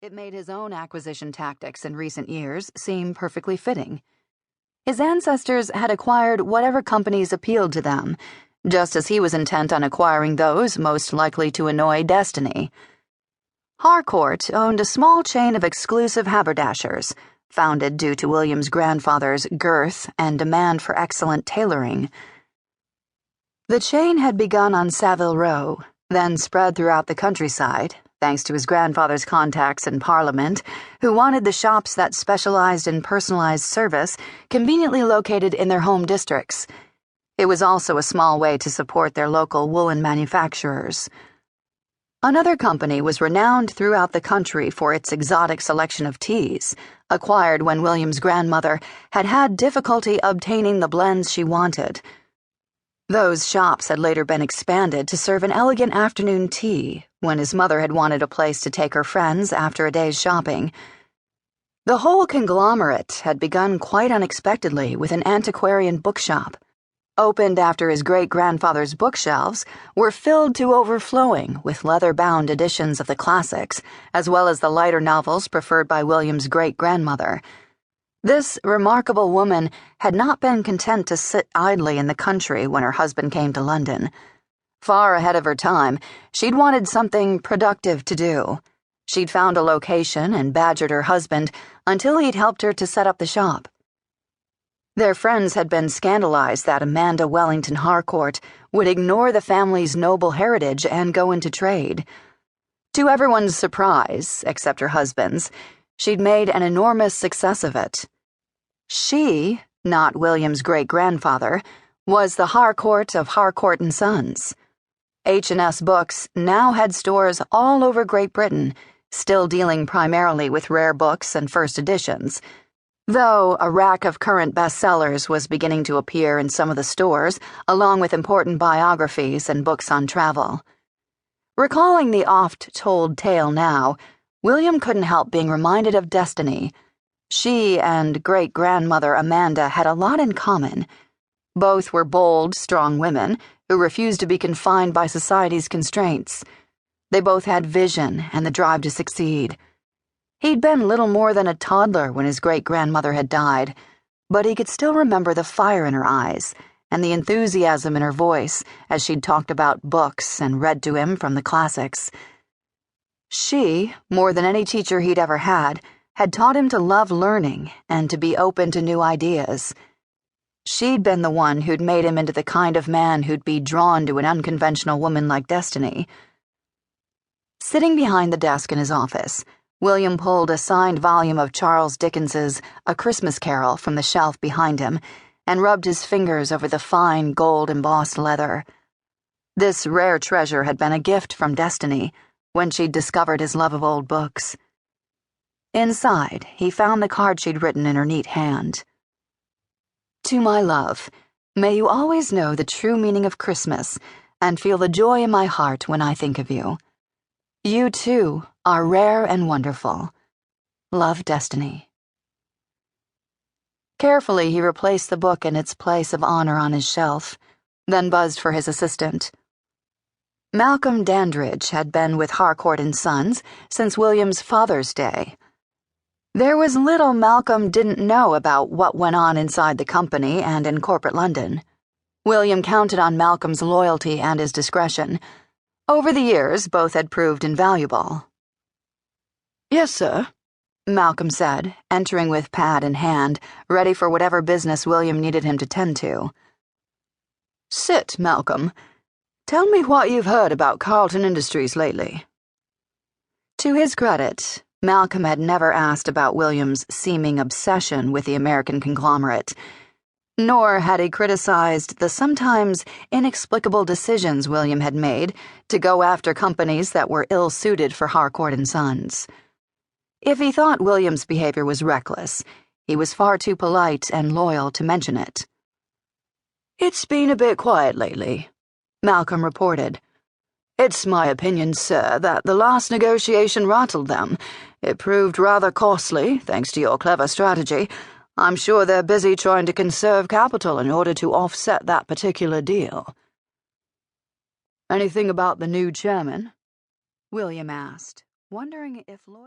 It made his own acquisition tactics in recent years seem perfectly fitting. His ancestors had acquired whatever companies appealed to them, just as he was intent on acquiring those most likely to annoy Destiny. Harcourt owned a small chain of exclusive haberdashers, founded due to William's grandfather's girth and demand for excellent tailoring. The chain had begun on Savile Row, then spread throughout the countryside, thanks to his grandfather's contacts in Parliament, who wanted the shops that specialized in personalized service conveniently located in their home districts. It was also a small way to support their local woolen manufacturers. Another company was renowned throughout the country for its exotic selection of teas, acquired when William's grandmother had had difficulty obtaining the blends she wanted. Those shops had later been expanded to serve an elegant afternoon tea when his mother had wanted a place to take her friends after a day's shopping. The whole conglomerate had begun quite unexpectedly with an antiquarian bookshop. Opened after his great-grandfather's bookshelves were filled to overflowing with leather-bound editions of the classics, as well as the lighter novels preferred by William's great-grandmother. This remarkable woman had not been content to sit idly in the country when her husband came to London. Far ahead of her time, she'd wanted something productive to do. She'd found a location and badgered her husband until he'd helped her to set up the shop. Their friends had been scandalized that Amanda Wellington Harcourt would ignore the family's noble heritage and go into trade. To everyone's surprise, except her husband's, she'd made an enormous success of it. She, not William's great-grandfather, was the Harcourt of Harcourt and Sons. H&S Books now had stores all over Great Britain, still dealing primarily with rare books and first editions, though a rack of current bestsellers was beginning to appear in some of the stores, along with important biographies and books on travel. Recalling the oft-told tale now, William couldn't help being reminded of Destiny. She and great-grandmother Amanda had a lot in common. Both were bold, strong women who refused to be confined by society's constraints. They both had vision and the drive to succeed. He'd been little more than a toddler when his great-grandmother had died, but he could still remember the fire in her eyes and the enthusiasm in her voice as she'd talked about books and read to him from the classics. She, more than any teacher he'd ever had taught him to love learning and to be open to new ideas. She'd been the one who'd made him into the kind of man who'd be drawn to an unconventional woman like Destiny. Sitting behind the desk in his office, William pulled a signed volume of Charles Dickens's A Christmas Carol from the shelf behind him and rubbed his fingers over the fine gold-embossed leather. This rare treasure had been a gift from Destiny when she'd discovered his love of old books. Inside, he found the card she'd written in her neat hand. To my love, may you always know the true meaning of Christmas and feel the joy in my heart when I think of you. You, too, are rare and wonderful. Love, Destiny. Carefully, he replaced the book in its place of honor on his shelf, then buzzed for his assistant. Malcolm Dandridge had been with Harcourt and Sons since William's Father's Day. There was little Malcolm didn't know about what went on inside the company and in corporate London. William counted on Malcolm's loyalty and his discretion. Over the years, both had proved invaluable. Yes, sir, Malcolm said, entering with pad in hand, ready for whatever business William needed him to tend to. Sit, Malcolm. Tell me what you've heard about Carlton Industries lately. To his credit, Malcolm had never asked about William's seeming obsession with the American conglomerate, nor had he criticized the sometimes inexplicable decisions William had made to go after companies that were ill-suited for Harcourt and Sons. If he thought William's behavior was reckless, he was far too polite and loyal to mention it. It's been a bit quiet lately, Malcolm reported. It's my opinion, sir, that the last negotiation rattled them. It proved rather costly, thanks to your clever strategy. I'm sure they're busy trying to conserve capital in order to offset that particular deal. Anything about the new chairman? William asked, wondering if